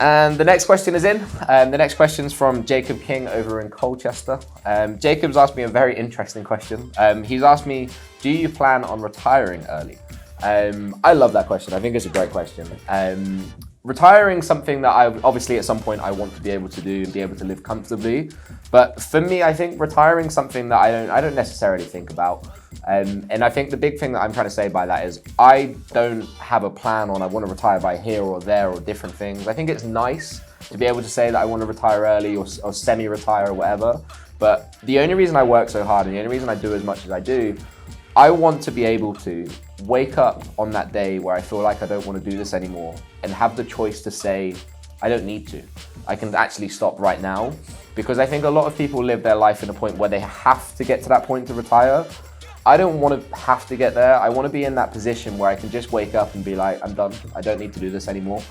And the next question is in. The next question is from Jacob King over in Colchester. Jacob's asked me a very interesting question. He's asked me, do you plan on retiring early? I love that question. I think it's a great question. Retiring something that I obviously at some point I want to be able to do and be able to live comfortably. But for me, I think retiring something that I don't necessarily think about. And I think the big thing that I'm trying to say by that is I don't have a plan on I want to retire by here or there or different things. I think it's nice to be able to say that I want to retire early or semi-retire or whatever. But the only reason I work so hard and the only reason I do as much as I do, I want to be able to wake up on that day where I feel like I don't want to do this anymore and have the choice to say, I don't need to. I can actually stop right now. Because I think a lot of people live their life in a point where they have to get to that point to retire. I don't want to have to get there. I want to be in that position where I can just wake up and be like, I'm done. I don't need to do this anymore.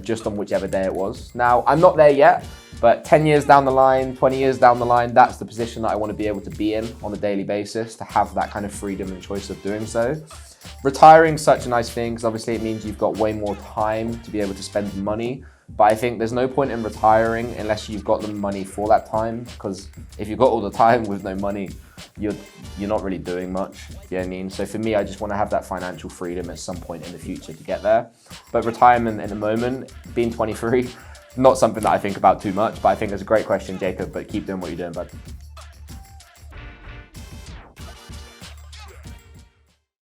Just on whichever day it was. Now, I'm not there yet, but 10 years down the line, 20 years down the line, that's the position that I want to be able to be in on a daily basis, to have that kind of freedom and choice of doing so. Retiring's such a nice thing because obviously it means you've got way more time to be able to spend money. But I think there's no point in retiring unless you've got the money for that time, because if you've got all the time with no money, you're not really doing much, you know what I mean? So for me, I just want to have that financial freedom at some point in the future to get there. But retirement in the moment, being 23, not something that I think about too much, but I think it's a great question, Jacob, but keep doing what you're doing, bud.